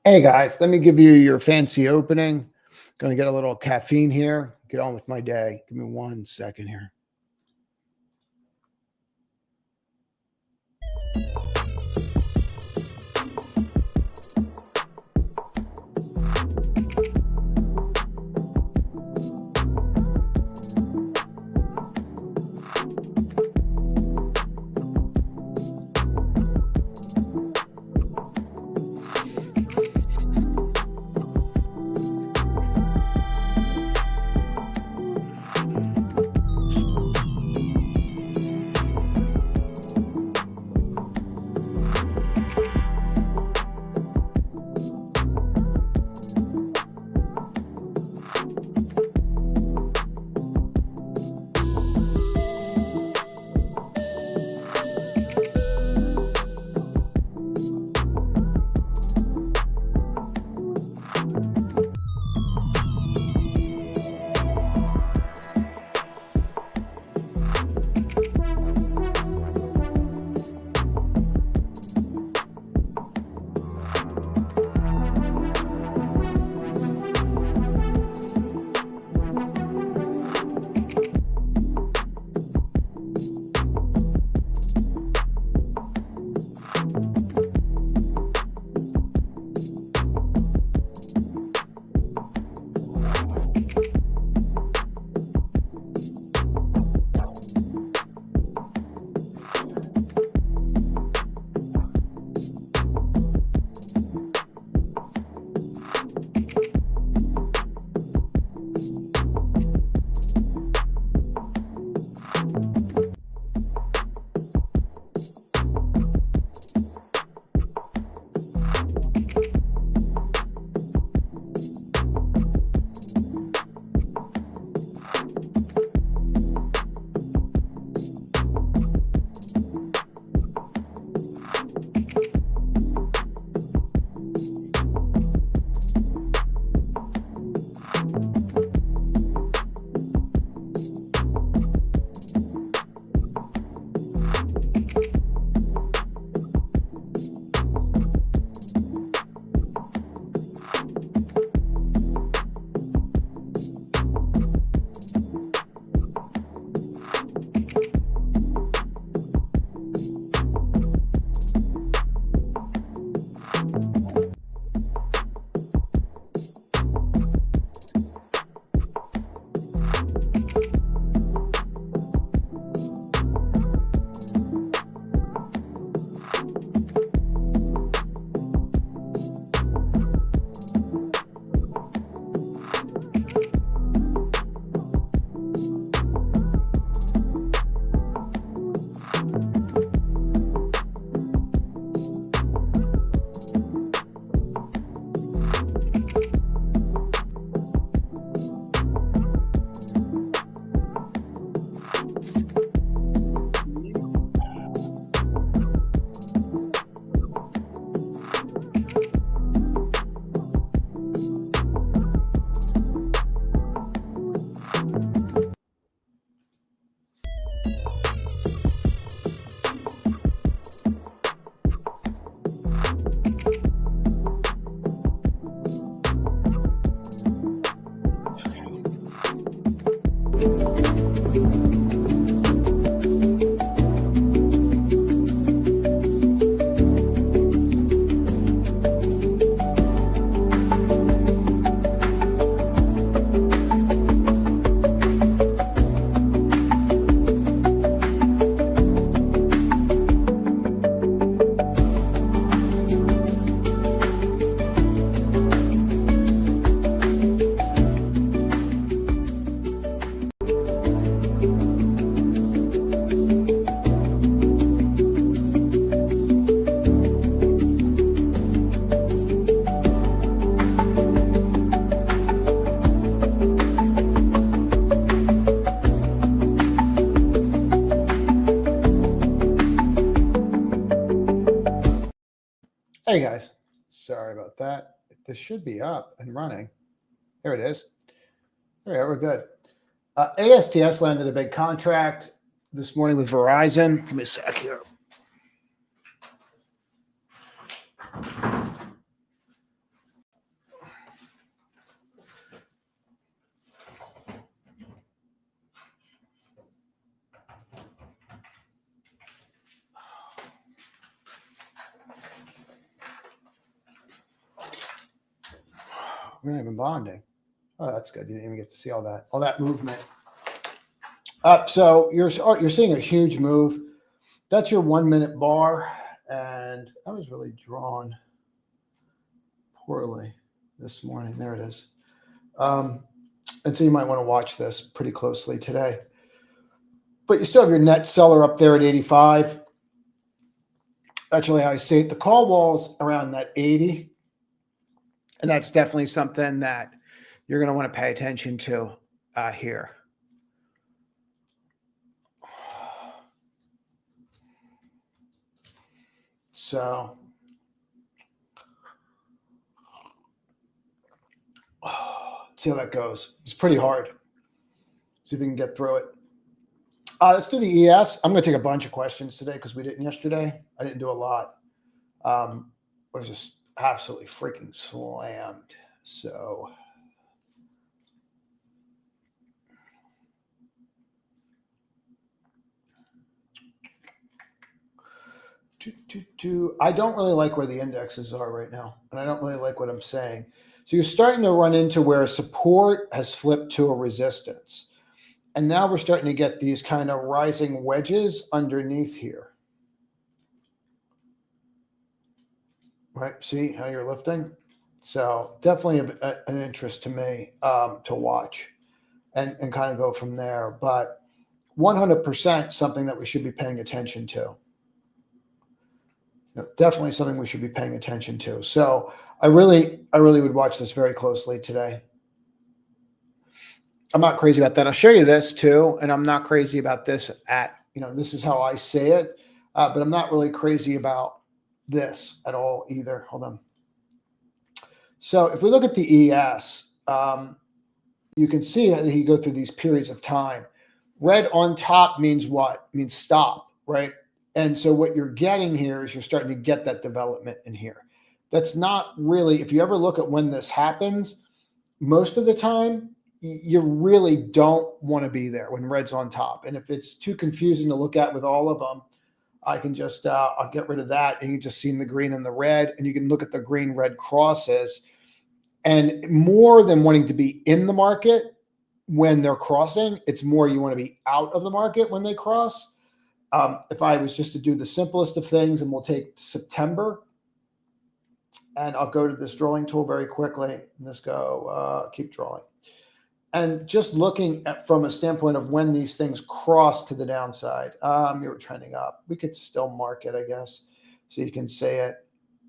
Hey guys, let me give you your fancy opening. Going to get a little caffeine here. Get on with my day. Give me 1 second here. Hey guys, sorry about that. This should be up and running. There it is. There we are, we're good. ASTS landed a big contract this morning with Verizon. Give me a sec here. we're not even bonding. Oh, that's good. You didn't even get to see all that movement. So you're seeing a huge move. That's your 1 minute bar, and I was really drawn poorly this morning. There it is. And so you might want to watch this pretty closely today. But you still have your net seller up there at 85. That's really how I see it. The call wall's around that 80. And that's definitely something that you're going to want to pay attention to here. So see how that goes. It's pretty hard. See if we can get through it. Let's do the ES. I'm going to take a bunch of questions today because we didn't yesterday. I didn't do a lot. I was just absolutely freaking slammed. So I don't really like where the indexes are right now, and I don't really like what I'm saying. So you're starting to run into where support has flipped to a resistance. And now we're starting to get these kind of rising wedges underneath here. Right? See how you're lifting? So definitely an interest to me to watch and kind of go from there. But 100% something that we should be paying attention to. Definitely something we should be paying attention to. So I really would watch this very closely today. I'm not crazy about that. I'll show you this too. And I'm not crazy about this this is how I say it. But I'm not really crazy about this at all either. Hold on. So if we look at the ES, you can see that you go through these periods of time. Red on top means what? It means stop, right? And so what you're getting here is you're starting to get that development in here. That's not really, if you ever look at when this happens, most of the time, you really don't want to be there when red's on top. And if it's too confusing to look at with all of them, I can just, I'll get rid of that. And you just see the green and the red, and you can look at the green red crosses. And more than wanting to be in the market when they're crossing, it's more you want to be out of the market when they cross. If I was just to do the simplest of things, and we'll take September, and I'll go to this drawing tool very quickly, and just go keep drawing. And just looking at from a standpoint of when these things cross to the downside, you were trending up. We could still mark it, I guess. So you can say it,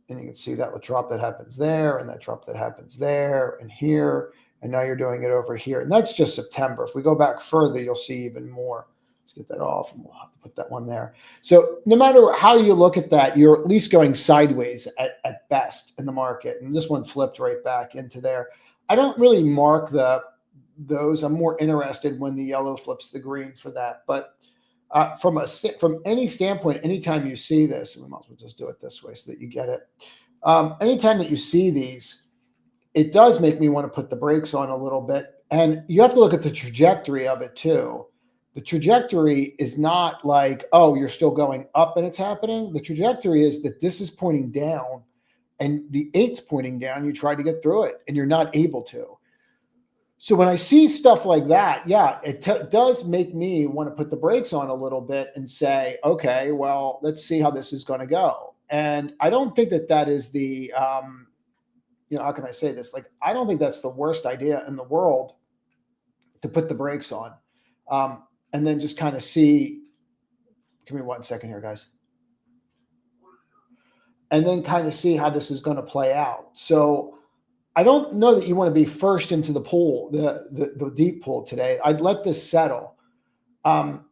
and you can see that drop that happens there, and that drop that happens there, and here, and now you're doing it over here. And that's just September. If we go back further, you'll see even more. Let's get that off, and we'll have to put that one there. So no matter how you look at that, you're at least going sideways at best in the market. And this one flipped right back into there. I don't really mark those. I'm more interested when the yellow flips the green for that. But from any standpoint, anytime you see this, we might as well just do it this way so that you get it. Anytime that you see these, it does make me want to put the brakes on a little bit. And you have to look at the trajectory of it too. The trajectory is not like, oh, you're still going up and it's happening. The trajectory is that this is pointing down and the 8's pointing down. You try to get through it and you're not able to. So when I see stuff like that, yeah, it does make me want to put the brakes on a little bit and say, okay, well, let's see how this is going to go. And I don't think that is the, how can I say this? Like, I don't think that's the worst idea in the world to put the brakes on. And then just kind of see, give me 1 second here, guys. And then kind of see how this is going to play out. So I don't know that you want to be first into the pool, the deep pool today. I'd let this settle. The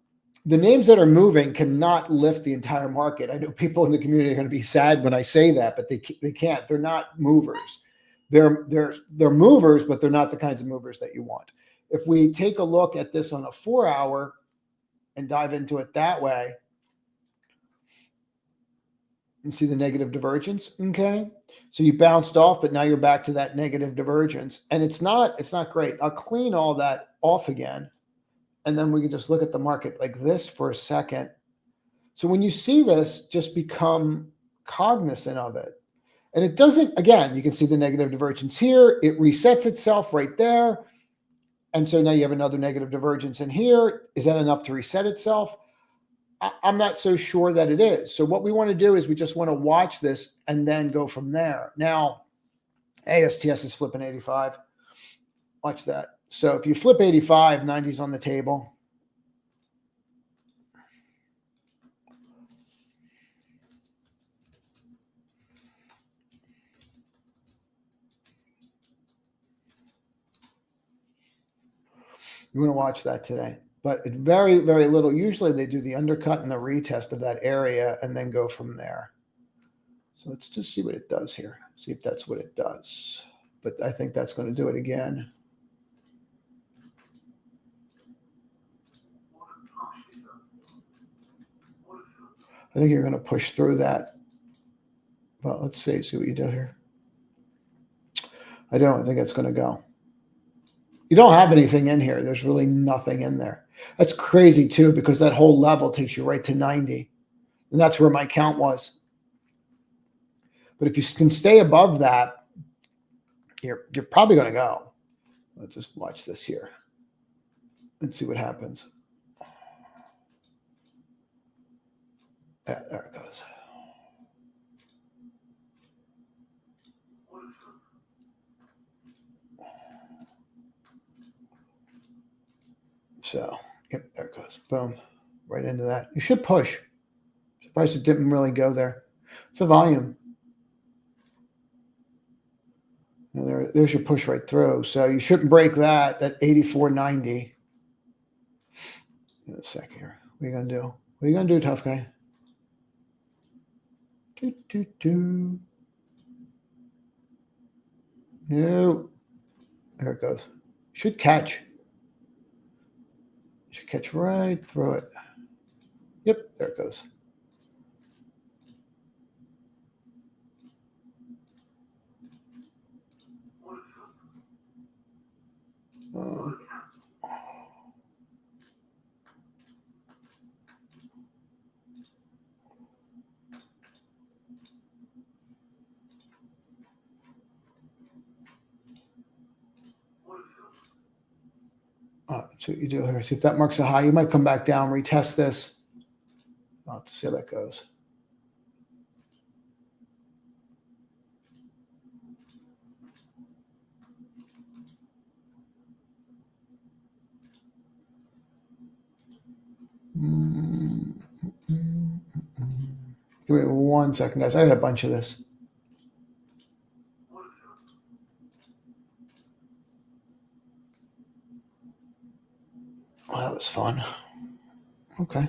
names that are moving cannot lift the entire market. I know people in the community are going to be sad when I say that, but they can't. They're not movers. They're movers, but they're not the kinds of movers that you want. If we take a look at this on a 4-hour and dive into it that way, you see the negative divergence. Okay. So you bounced off, but now you're back to that negative divergence. And it's not great. I'll clean all that off again. And then we can just look at the market like this for a second. So when you see this, just become cognizant of it. And it doesn't, again, you can see the negative divergence here. It resets itself right there. And so now you have another negative divergence in here. Is that enough to reset itself? I'm not so sure that it is. So what we want to do is we just want to watch this and then go from there. Now, ASTS is flipping 85. Watch that. So if you flip 85, 90's on the table. You want to watch that today. But it's very, very little. Usually they do the undercut and the retest of that area and then go from there. So let's just see what it does here. See if that's what it does. But I think that's going to do it again. I think you're going to push through that. Well, let's see what you do here. I don't think it's going to go. You don't have anything in here. There's really nothing in there. That's crazy too, because that whole level takes you right to 90. And that's where my count was. But if you can stay above that, you're probably going to go. Let's just watch this here. Let's see what happens. Yeah, there it goes. So, yep, there it goes. Boom. Right into that. You should push. Surprised it didn't really go there. It's a volume. There's your push right through. So you shouldn't break that 84.90. In a sec here. What are you going to do? What are you going to do, tough guy? No. There it goes. Should catch. Should catch right through it. Yep, there it goes. See what you do here. See if that marks a high. You might come back down, retest this. I'll have to see how that goes. Give me 1 second, guys. I had a bunch of this. Well, that was fun. Okay.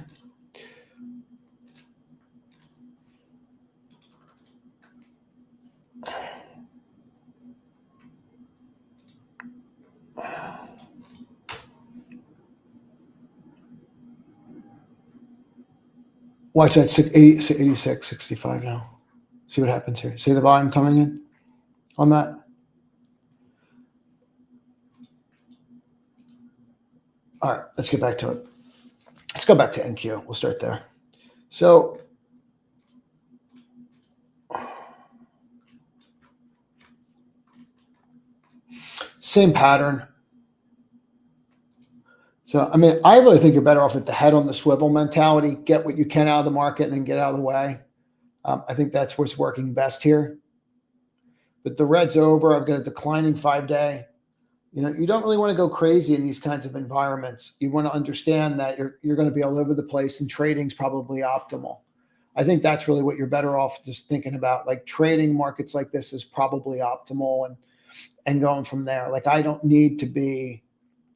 Watch that 86, 65 now. See what happens here. See the volume coming in on that? All right, let's get back to it. Let's go back to NQ. We'll start there. So same pattern. So, I mean, I really think you're better off with the head on the swivel mentality. Get what you can out of the market and then get out of the way. I think that's what's working best here. But the red's over. I've got a declining 5-day. You know, you don't really want to go crazy in these kinds of environments. You want to understand that you're going to be all over the place, and trading's probably optimal. I think that's really what you're better off just thinking about. Like trading markets like this is probably optimal, and going from there. Like I don't need to be,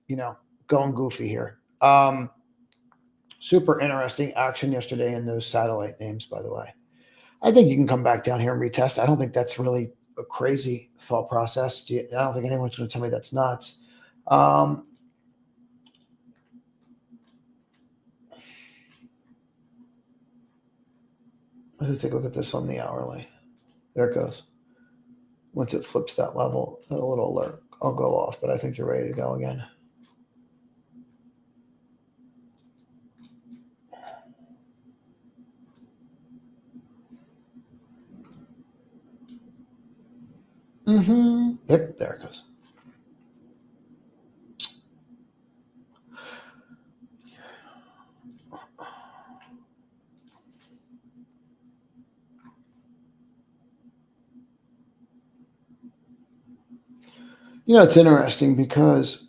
you know, going goofy here. Super interesting action yesterday in those satellite names, by the way. I think you can come back down here and retest. I don't think that's really a crazy thought process. I don't think anyone's going to tell me that's nuts. Let's take a look at this on the hourly. There it goes. Once it flips that level, that little alert, I'll go off, but I think you're ready to go again. Yep, there it goes. You know, it's interesting because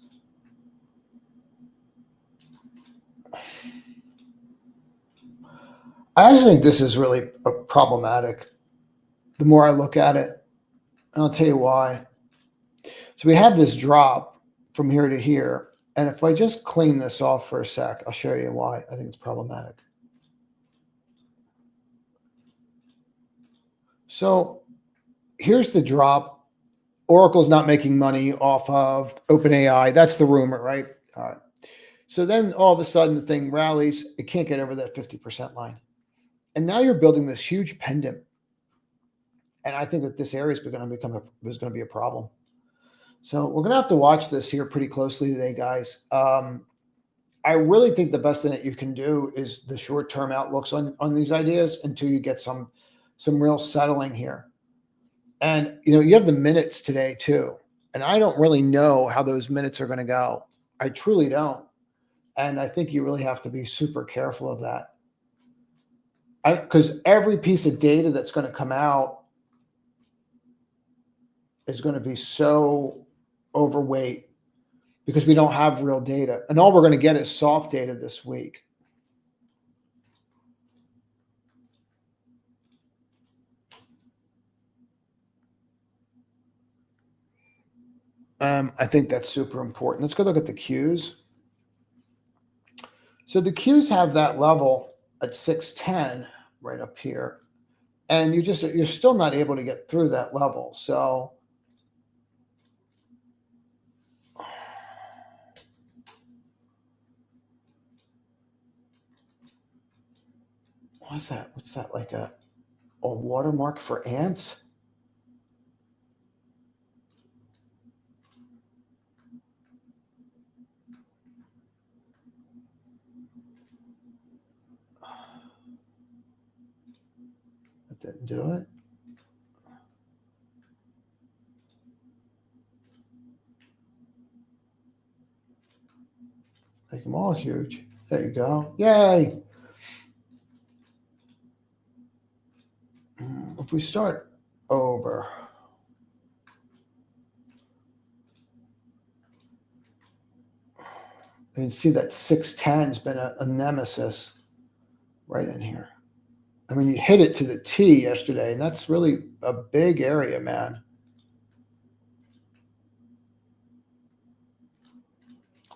I actually think this is really problematic the more I look at it. And I'll tell you why. So we have this drop from here to here. And if I just clean this off for a sec, I'll show you why I think it's problematic. So here's the drop. Oracle's not making money off of OpenAI. That's the rumor, right? All right. So then all of a sudden the thing rallies. It can't get over that 50% line. And now you're building this huge pendant. And I think that this area is going to be a problem. So we're going to have to watch this here pretty closely today, guys. I really think the best thing that you can do is the short-term outlooks on these ideas until you get some real settling here. And, you know, you have the minutes today too. And I don't really know how those minutes are going to go. I truly don't. And I think you really have to be super careful of that. Because every piece of data that's going to come out is going to be so overweight because we don't have real data. And all we're going to get is soft data this week. I think that's super important. Let's go look at the Qs. So the Qs have that level at 610 right up here. And you're still not able to get through that level. So what's that? What's that, like a watermark for ants? That didn't do it. Make them all huge. There you go. Yay. If we start over, you can see that 610's been a nemesis right in here. I mean, you hit it to the T yesterday, and that's really a big area, man.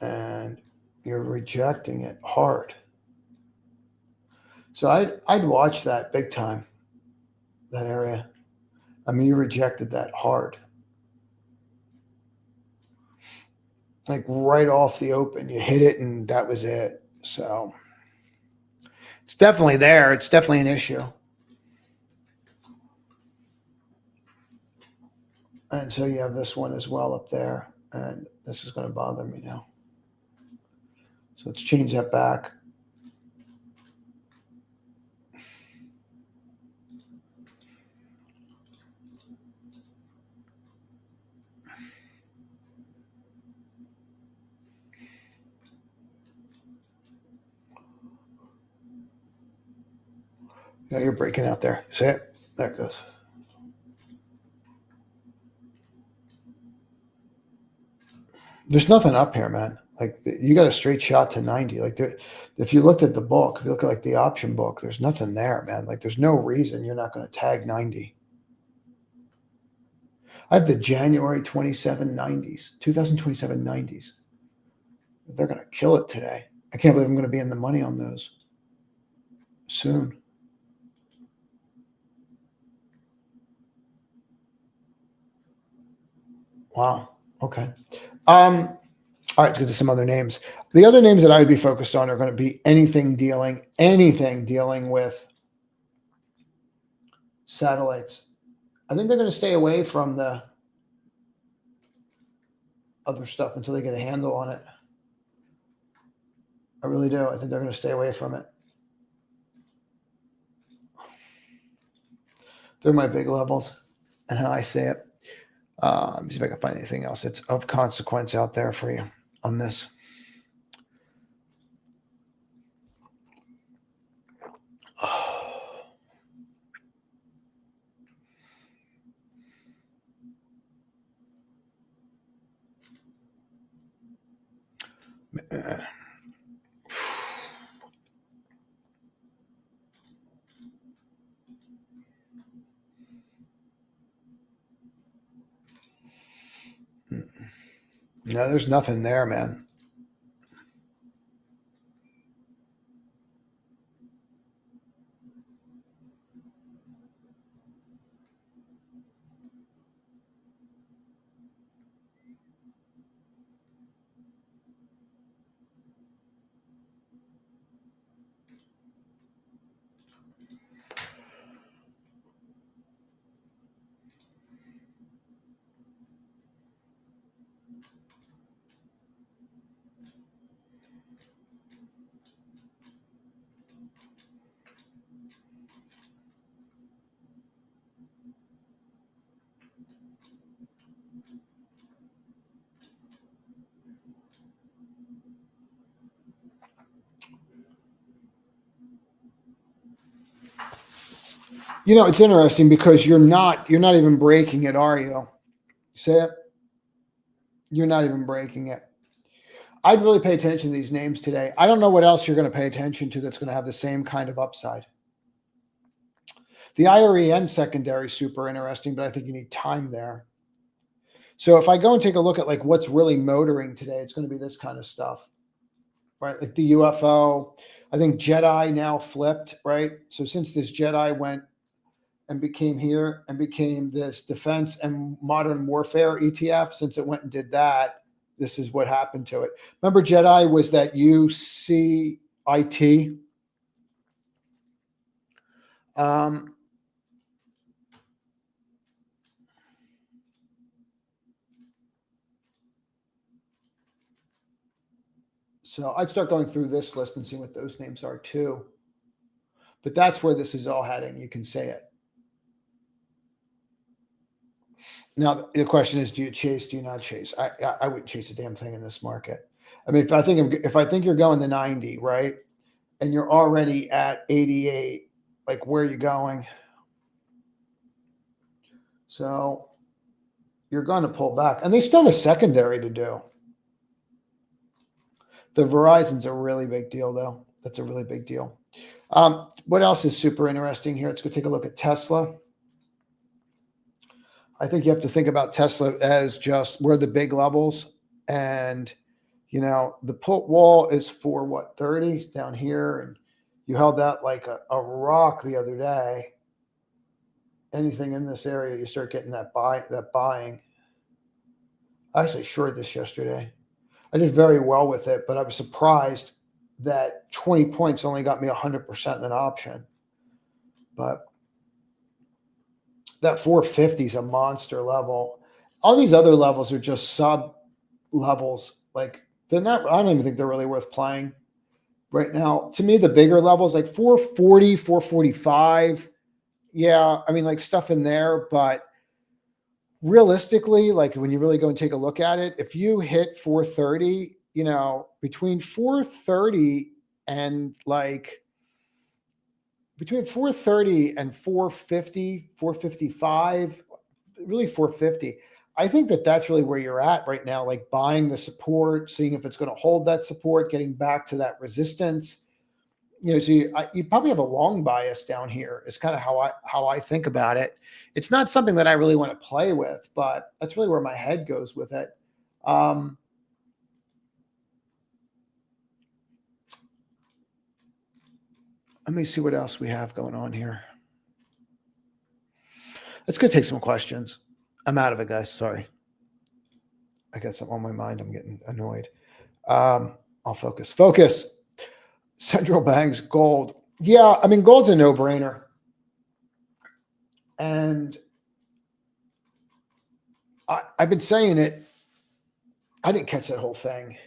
And you're rejecting it hard. So I'd watch that big time, that area. I mean, you rejected that hard. Like right off the open, you hit it and that was it. So it's definitely there. It's definitely an issue. And so you have this one as well up there. And this is going to bother me now. So let's change that back. Yeah, you're breaking out there. See it? There it goes. There's nothing up here, man. Like you got a straight shot to 90. Like if you looked at the book, if you look at like the option book, there's nothing there, man. Like there's no reason you're not going to tag 90. I have the January 27 90s, 2027 90s. They're going to kill it today. I can't believe I'm going to be in the money on those soon. Wow. Okay. All right, let's get to some other names. The other names that I would be focused on are going to be anything dealing with satellites. I think they're going to stay away from the other stuff until they get a handle on it. I really do. I think they're going to stay away from it. They're my big levels and how I say it. Let me see if I can find anything else that's of consequence out there for you on this. No, there's nothing there, man. You know, it's interesting because you're not even breaking it, are you? Say it. You're not even breaking it. I'd really pay attention to these names today. I don't know what else you're going to pay attention to that's going to have the same kind of upside. The IREN secondary is super interesting, but I think you need time there. So if I go and take a look at like what's really motoring today, it's going to be this kind of stuff, right? Like the UFO. I think Jedi now flipped, right? So since this Jedi went and became here and became this defense and modern warfare ETF, since it went and did that, this is what happened to it. Remember Jedi was that UCIT. So I'd start going through this list and see what those names are too. But that's where this is all heading. You can say it. Now, the question is, do you chase? Do you not chase? I wouldn't chase a damn thing in this market. I mean, if I think you're going to 90, right, and you're already at 88, like where are you going? So you're going to pull back. And they still have a secondary to do. The Verizon's a really big deal, though. That's a really big deal. What else is super interesting here? Let's go take a look at Tesla. I think you have to think about Tesla as just where the big levels, and you know the put wall is for what, 30 down here, and you held that like a rock the other day. Anything in this area, you start getting that buying. I actually shorted this yesterday. I did very well with it, but I was surprised that 20 points only got me 100% in an option. But that 450 is a monster level. All these other levels are just sub levels. Like they're not, I don't even think they're really worth playing right now. To me, the bigger levels like 440, 445. Yeah, I mean like stuff in there, but realistically, like when you really go and take a look at it, if you hit 430, you know, between 430 and like between 430 and 450, 455, really 450. I think that that's really where you're at right now, like buying the support, seeing if it's going to hold that support, getting back to that resistance. You know, so you probably have a long bias down here is kind of how I think about it. It's not something that I really want to play with, but that's really where my head goes with it. Let me see what else we have going on here. Let's go take some questions. I'm out of it, guys. Sorry. I got something on my mind. I'm getting annoyed. I'll focus. Focus. Central banks, gold. Yeah, I mean, gold's a no-brainer. And I've been saying it. I didn't catch that whole thing.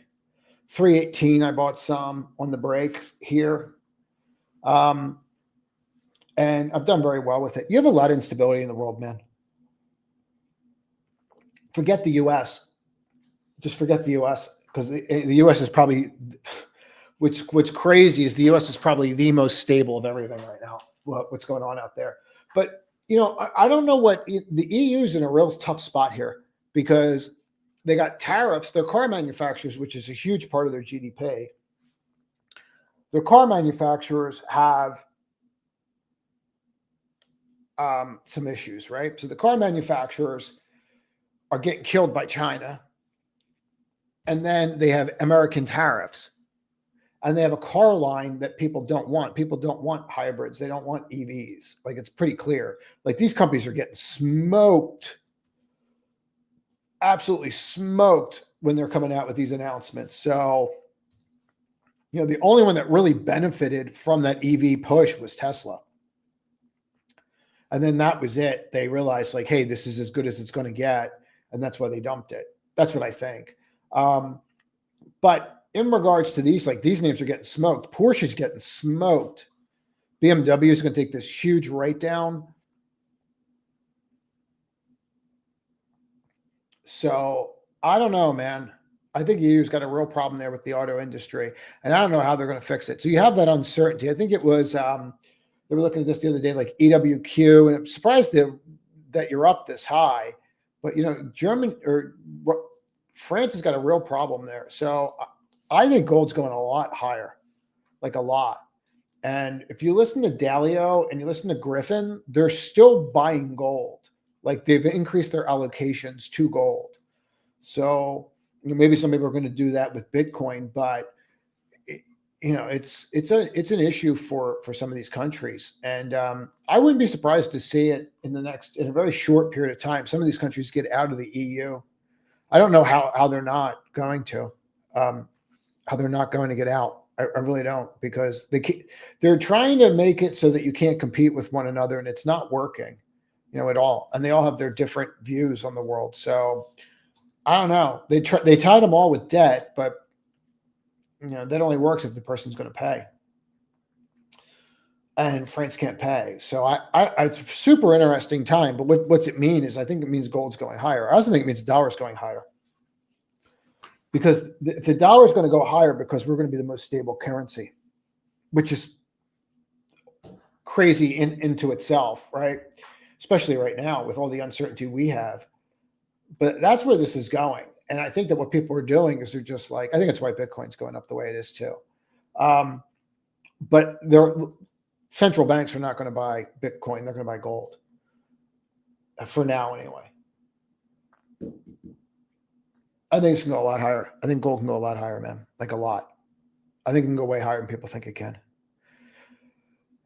318, I bought some on the break here. And I've done very well with it. You have a lot of instability in the world, man. forget the U.S. Just forget the U.S. because the U.S. is probably, what's crazy is the U.S. is probably the most stable of everything right now. What's going on out there? But I don't know what the EU is in a real tough spot here because they got tariffs. They're car manufacturers, which is a huge part of their GDP. Their car manufacturers have some issues, right? So the car manufacturers are getting killed by China. And then they have American tariffs. And they have a car line that people don't want. People don't want hybrids. They don't want EVs. Like, it's pretty clear. Like, these companies are getting smoked, absolutely smoked when they're coming out with these announcements. So, the only one that really benefited from that EV push was Tesla. And then that was it. They realized, like, hey, this is as good as it's going to get. And that's why they dumped it. That's what I think. But in regards to these names are getting smoked. Porsche's getting smoked. BMW is going to take this huge write down. So I don't know, man. I think EU's got a real problem there with the auto industry, and I don't know how they're going to fix it. So you have that uncertainty. I think it was they were looking at this the other day, like EWQ, and I'm surprised that you're up this high. But France has got a real problem there. So I think gold's going a lot higher, like a lot. And if you listen to Dalio and you listen to Griffin, they're still buying gold. Like, they've increased their allocations to gold. So maybe some people are going to do that with Bitcoin, but it's an issue for some of these countries. And I wouldn't be surprised to see it in a very short period of time. Some of these countries get out of the EU. I don't know how they're not going to. How they're not going to get out. I really don't, because they're trying to make it so that you can't compete with one another, and it's not working, at all. And they all have their different views on the world. So I don't know. They tied them all with debt, but that only works if the person's going to pay. And France can't pay. So it's a super interesting time. But what's it mean is, I think it means gold's going higher. I also think it means the dollar's going higher. Because the dollar is going to go higher because we're going to be the most stable currency, which is crazy into itself, right? Especially right now with all the uncertainty we have. But that's where this is going. And I think that what people are doing is they're just like, I think that's why Bitcoin's going up the way it is too. But central banks are not going to buy Bitcoin. They're going to buy gold. For now, anyway. I think it's going to go a lot higher. I think gold can go a lot higher, man. Like, a lot. I think it can go way higher than people think it can.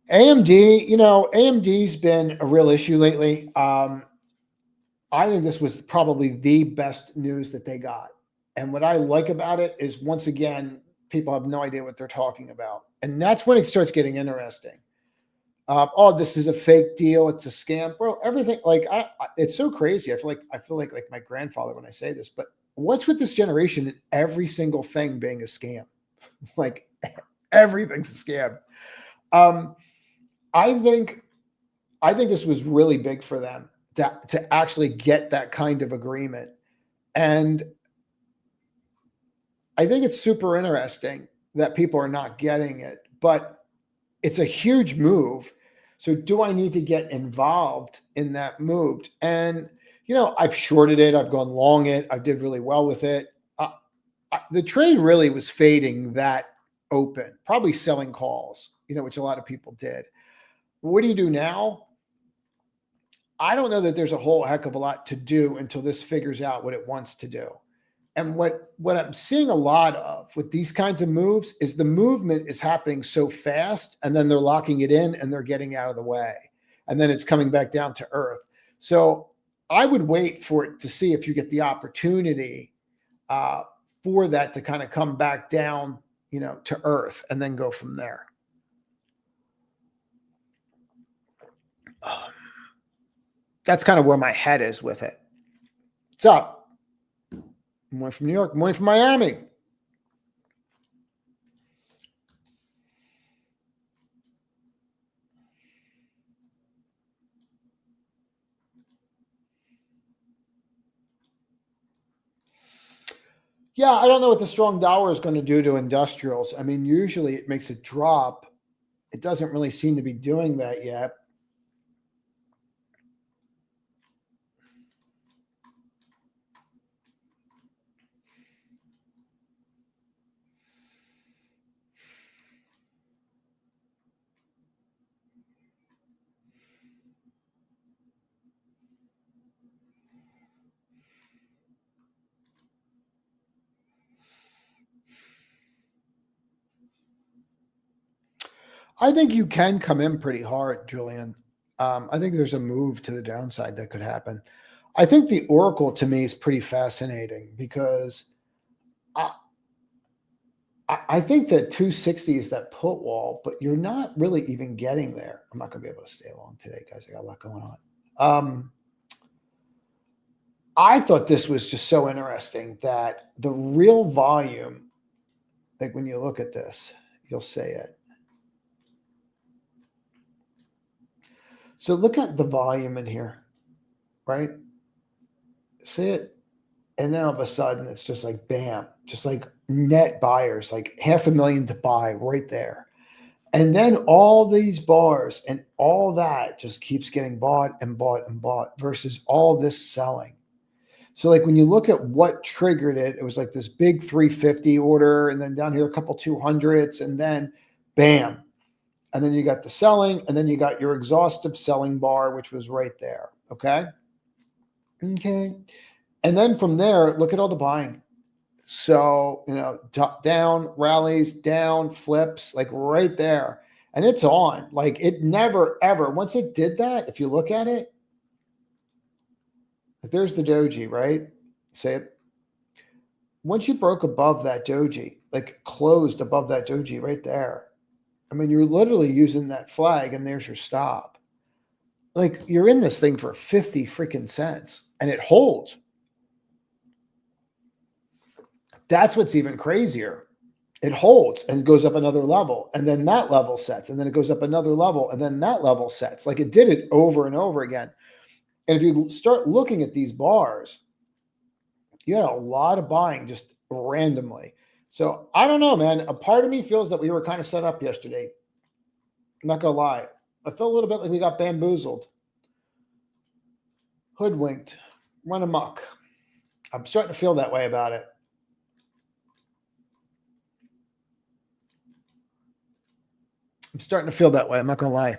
AMD, AMD's been a real issue lately. I think this was probably the best news that they got. And what I like about it is, once again, people have no idea what they're talking about. And that's when it starts getting interesting. This is a fake deal. It's a scam. Bro, everything, it's so crazy. I feel like my grandfather when I say this, but what's with this generation and every single thing being a scam? Like, everything's a scam. I think this was really big for them to actually get that kind of agreement. And I think it's super interesting that people are not getting it, but it's a huge move. So do I need to get involved in that move? And, I've shorted it. I've gone long it. I did really well with it. The trade really was fading that open, probably selling calls, which a lot of people did. What do you do now? I don't know that there's a whole heck of a lot to do until this figures out what it wants to do. And what I'm seeing a lot of with these kinds of moves is the movement is happening so fast, and then they're locking it in and they're getting out of the way. And then it's coming back down to earth. So I would wait for it to see if you get the opportunity for that to kind of come back down, to earth, and then go from there. That's kind of where my head is with it. What's up? One from New York, one from Miami. Yeah, I don't know what the strong dollar is going to do to industrials. I mean, usually it makes it drop. It doesn't really seem to be doing that yet. I think you can come in pretty hard, Julian. I think there's a move to the downside that could happen. I think the Oracle to me is pretty fascinating because I, I think that 260 is that put wall, but you're not really even getting there. I'm not going to be able to stay long today, guys. I got a lot going on. I thought this was just so interesting that the real volume, like when you look at this, you'll see it. So look at the volume in here, right? See it? And then all of a sudden it's just like, bam, just like net buyers, like 500,000 to buy right there. And then all these bars and all that just keeps getting bought and bought and bought versus all this selling. So like when you look at what triggered it, it was like this big 350 order and then down here a couple 200s and then bam. And then you got the selling and then you got your exhaustive selling bar, which was right there. Okay. Okay. And then from there, look at all the buying. So, down, rallies, down, flips, like right there. And it's on. Like it never, ever, once it did that, if you look at it, there's the doji, right? Say it. Once you broke above that doji, like closed above that doji right there, I mean, you're literally using that flag and there's your stop. Like you're in this thing for 50 freaking cents and it holds. That's what's even crazier. It holds and goes up another level and then that level sets and then it goes up another level and then that level sets. Like it did it over and over again. And if you start looking at these bars, you had a lot of buying just randomly. So I don't know, man. A part of me feels that we were kind of set up yesterday. I'm not going to lie. I felt a little bit like we got bamboozled, hoodwinked, run amok. I'm starting to feel that way about it. I'm starting to feel that way. I'm not going to lie.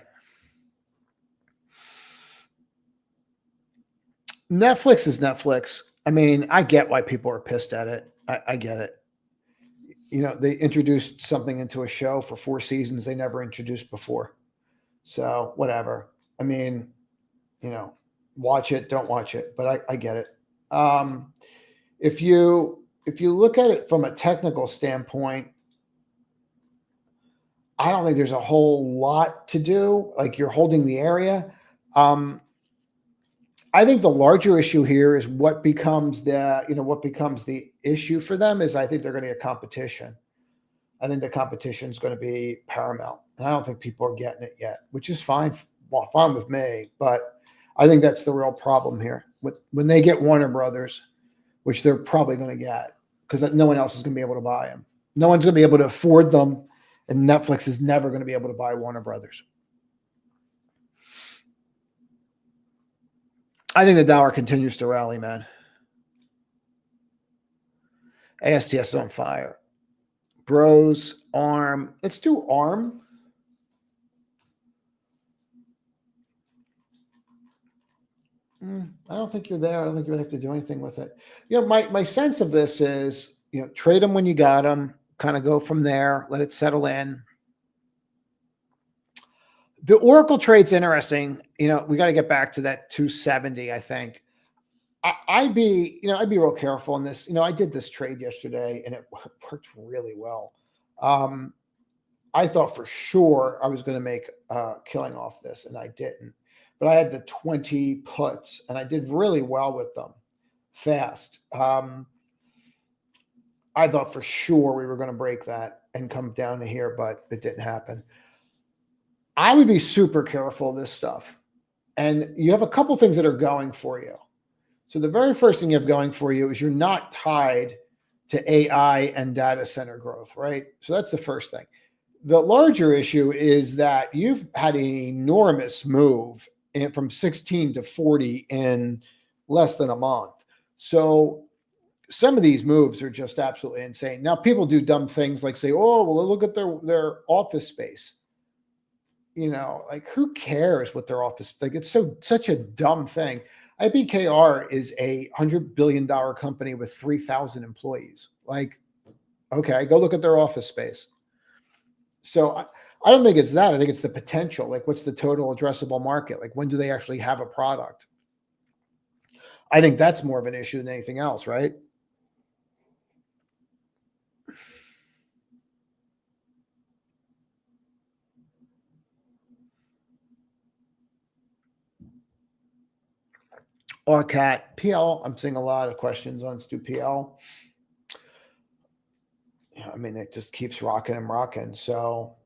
Netflix is Netflix. I mean, I get why people are pissed at it. I get it. They introduced something into a show for 4 seasons they never introduced before. So whatever. I mean, watch it, don't watch it, but I get it. If you look at it from a technical standpoint, I don't think there's a whole lot to do. Like you're holding the area. I think the larger issue here is what becomes the issue for them is I think they're going to get competition. I think the competition is going to be paramount. And I don't think people are getting it yet, which is fine with me. But I think that's the real problem here. When they get Warner Brothers, which they're probably going to get, because no one else is going to be able to buy them. No one's going to be able to afford them. And Netflix is never going to be able to buy Warner Brothers. I think the dollar continues to rally, man. ASTS is on fire. Bros, ARM. Let's do ARM. I don't think you're there. I don't think you really have to do anything with it. My sense of this is, trade them when you got them, kind of go from there, let it settle in. The Oracle trade's interesting. We got to get back to that 270, I think. I'd be real careful in this. I did this trade yesterday and it worked really well. I thought for sure I was going to make killing off this and I didn't, but I had the 20 puts and I did really well with them fast. I thought for sure we were going to break that and come down to here, but it didn't happen. I would be super careful of this stuff. And you have a couple things that are going for you. So the very first thing you have going for you is you're not tied to AI and data center growth, right? So that's the first thing. The larger issue is that you've had an enormous move from 16 to 40 in less than a month. So some of these moves are just absolutely insane. Now people do dumb things like say, "Oh, well, look at their office space." You know, like who cares what their office like? It's such a dumb thing. IBKR is a $100 billion company with 3,000 employees. Like, okay, go look at their office space. So I don't think it's that. I think it's the potential. Like, what's the total addressable market? Like, when do they actually have a product? I think that's more of an issue than anything else, right? Or cat PL. I'm seeing a lot of questions on Stu PL. Yeah, I mean, it just keeps rocking and rocking. So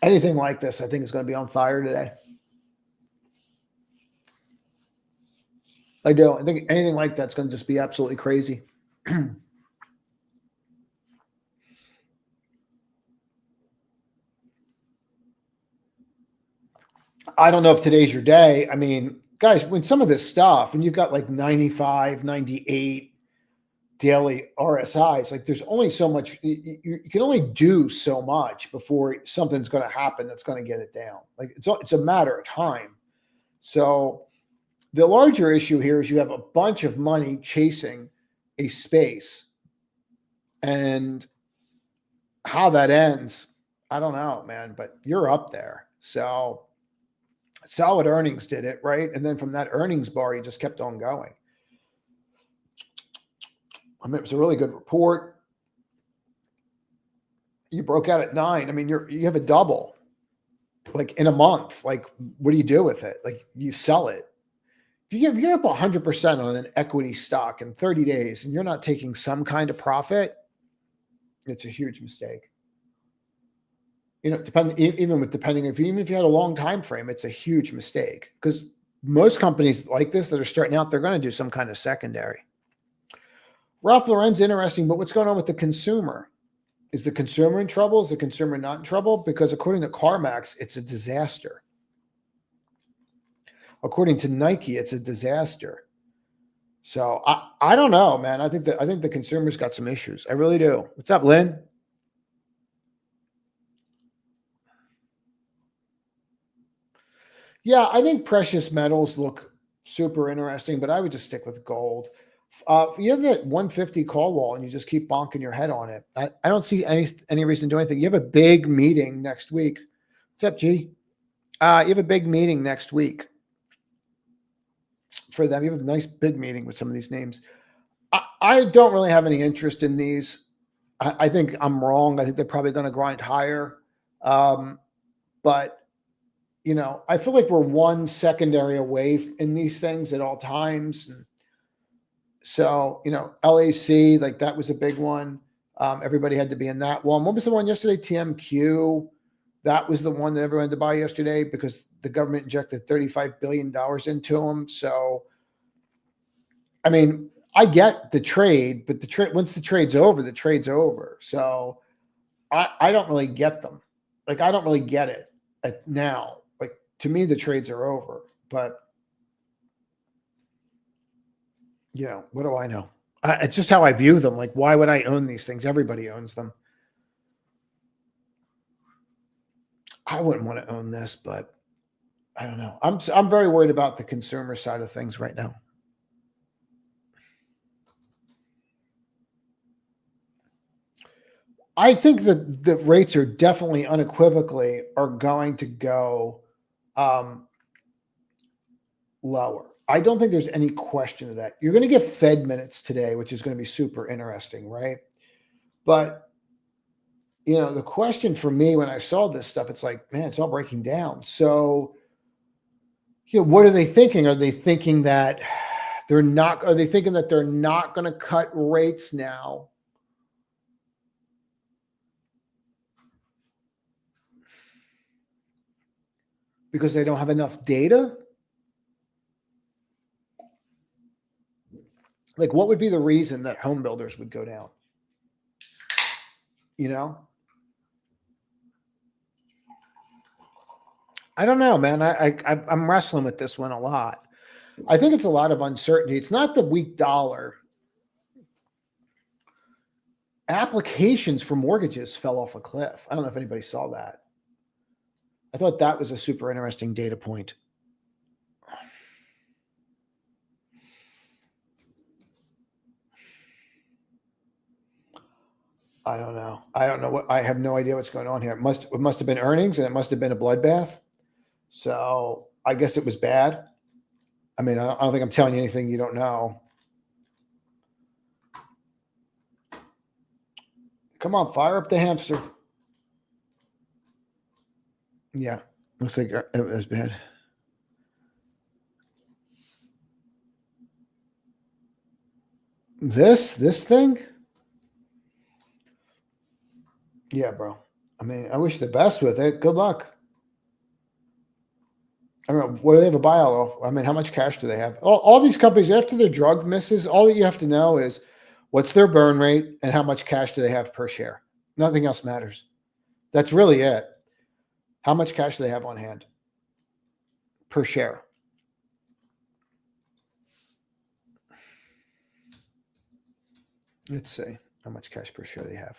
anything like this, I think is going to be on fire today. I do. I think anything like that's going to just be absolutely crazy. I don't know if today's your day. I mean, guys, when some of this stuff, and you've got like 95, 98 daily RSIs, like there's only so much, you can only do so much before something's going to happen that's going to get it down. Like it's a matter of time. So the larger issue here is you have a bunch of money chasing a space, and how that ends, I don't know, man, but you're up there. So solid earnings did it, right? And then from that earnings bar, you just kept on going. I mean, it was a really good report. You broke out at 9. I mean, you have a double, like in a month. Like, what do you do with it? Like, you sell it. If you're up 100% on an equity stock in 30 days and you're not taking some kind of profit, it's a huge mistake. You know, even if you had a long time frame, it's a huge mistake because most companies like this that are starting out, they're going to do some kind of secondary. Ralph Lauren's interesting, but what's going on with the consumer? Is the consumer in trouble? Is the consumer not in trouble? Because according to CarMax, it's a disaster. According to Nike, it's a disaster. So I don't know, man. I think the consumer's got some issues. I really do. What's up, Lynn? Yeah, I think precious metals look super interesting, but I would just stick with gold. You have that 150 call wall and you just keep bonking your head on it. I don't see any reason to do anything. You have a big meeting next week. What's up, G? You have a big meeting next week for them. You have a nice big meeting with some of these names. I don't really have any interest in these. I think I'm wrong. I think they're probably going to grind higher. But you know, I feel like we're one secondary away in these things at all times. And so, you know, LAC, like that was a big one. Everybody had to be in that one. What was the one yesterday? TMQ. That was the one that everyone had to buy yesterday because the government injected $35 billion into them. So, I mean, I get the trade, but once the trade's over, the trade's over. So I don't really get them. Like, I don't really get it now. Like, to me, the trades are over. But, you know, what do I know? It's just how I view them. Like, why would I own these things? Everybody owns them. I wouldn't want to own this, but I don't know. I'm very worried about the consumer side of things right now. I think that the rates are definitely unequivocally are going to go lower. I don't think there's any question of that. You're going to get Fed minutes today, which is going to be super interesting, right? But you know, the question for me when I saw this stuff, it's like, man, it's all breaking down. So, you know, what are they thinking? Are they thinking that they're not going to cut rates now? Because they don't have enough data? Like, what would be the reason that home builders would go down? You know, I don't know, man. I'm wrestling with this one a lot. I think it's a lot of uncertainty. It's not the weak dollar. Applications for mortgages fell off a cliff. I don't know if anybody saw that. I thought that was a super interesting data point. I don't know. I have no idea what's going on here. It must have been earnings, and it must have been a bloodbath. So I guess it was bad. I mean, I don't think I'm telling you anything you don't know. Come on, fire up the hamster. Yeah, looks like it was bad. This thing? Yeah, bro. I mean, I wish the best with it. Good luck. I mean, what do they have a buyout of? I mean, how much cash do they have? All these companies, after their drug misses, all that you have to know is what's their burn rate and how much cash do they have per share. Nothing else matters. That's really it. How much cash do they have on hand per share? Let's see how much cash per share they have.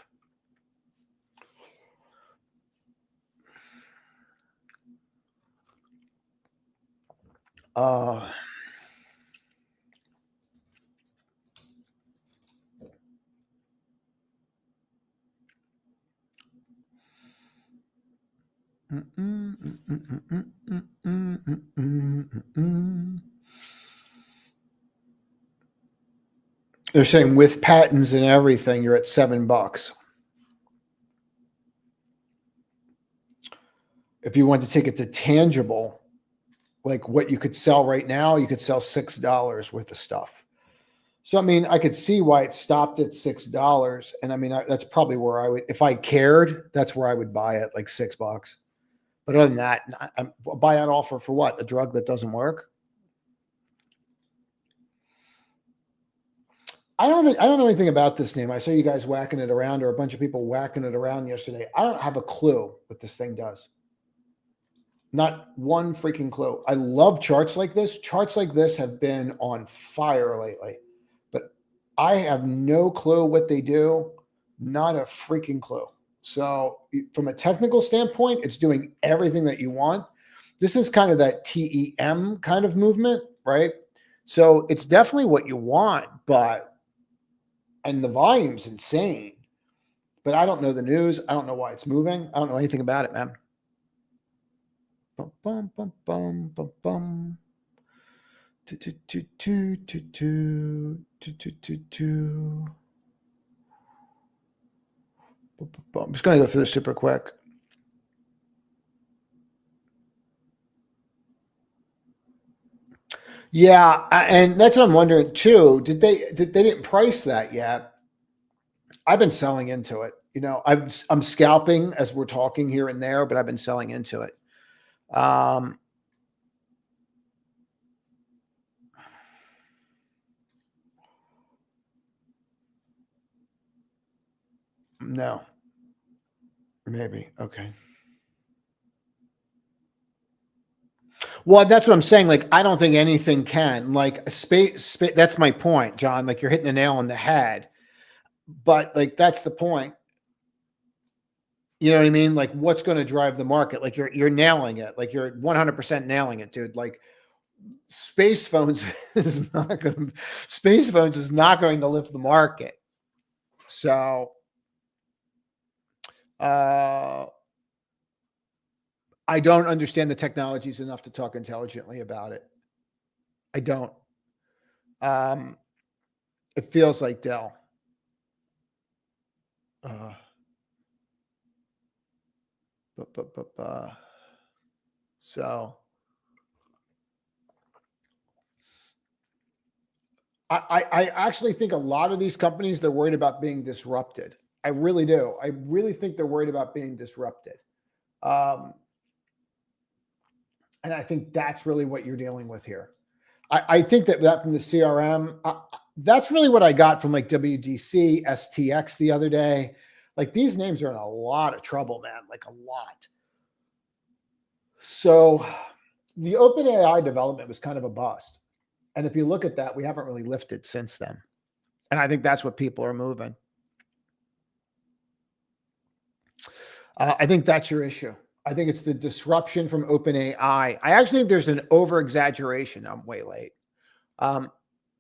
They're saying with patents and everything, you're at $7. If you want to take it to tangible, like what you could sell right now, you could sell $6 worth of stuff. So, I mean, I could see why it stopped at $6. And I mean, that's probably where I would, if I cared, that's where I would buy it, like $6. But other than that, a buyout offer for what? A drug that doesn't work? I don't know anything about this name. I saw you guys whacking it around, or a bunch of people whacking it around yesterday. I don't have a clue what this thing does. Not one freaking clue. I love charts like this. Charts like this have been on fire lately, but I have no clue what they do. Not a freaking clue. So from a technical standpoint, it's doing everything that you want. This is kind of that TEM kind of movement, right? So it's definitely what you want, and the volume's insane. But I don't know the news. I don't know why it's moving. I don't know anything about it, man. Bum, bum, bum, bum, bum, bum. I'm just going to go through this super quick. Yeah, and that's what I'm wondering too. They didn't price that yet? I've been selling into it. You know, I'm scalping as we're talking here and there, but I've been selling into it. No, maybe. Okay. Well, that's what I'm saying. Like, I don't think anything can. Like, space. That's my point, John. Like, you're hitting the nail on the head. But like, that's the point. You know what I mean? Like, what's going to drive the market? Like, you're nailing it. Like, you're 100% nailing it, dude. Like, space phones is not going to lift the market. So, I don't understand the technologies enough to talk intelligently about it. I don't. It feels like Dell. So I actually think a lot of these companies, they're worried about being disrupted. I really do. I really think they're worried about being disrupted. And I think that's really what you're dealing with here. I think that from the CRM, That's really what I got from like WDC, STX the other day. Like these names are in a lot of trouble, man, like a lot. So the OpenAI development was kind of a bust. And if you look at that, we haven't really lifted since then. And I think that's what people are moving. I think that's your issue. I think it's the disruption from OpenAI. I actually think there's an over-exaggeration. I'm way late.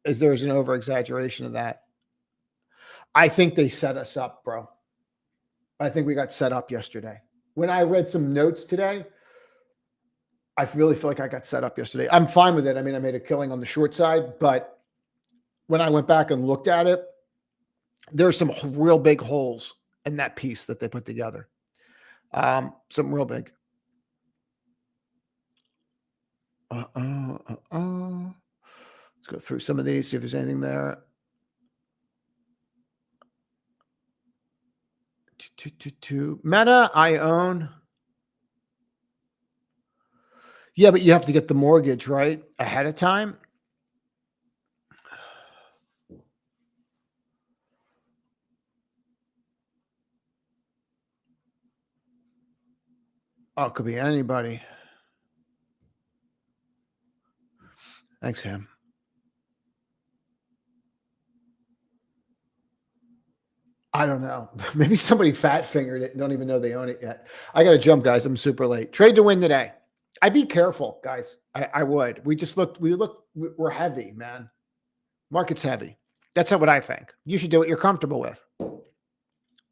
There's an over-exaggeration of that. I think they set us up, bro. I think we got set up yesterday. When I read some notes today, I really feel like I got set up yesterday. I'm fine with it. I mean, I made a killing on the short side, but when I went back and looked at it, there's some real big holes in that piece that they put together. Some real big. Let's go through some of these, see if there's anything there. Meta, I own. Yeah, but you have to get the mortgage, right? Ahead of time. Oh, it could be anybody. Thanks, Sam. I don't know. Maybe somebody fat fingered it and don't even know they own it yet. I got to jump, guys. I'm super late. Trade to win today. I'd be careful, guys. I would. We're heavy, man. Market's heavy. That's not what I think. You should do what you're comfortable with.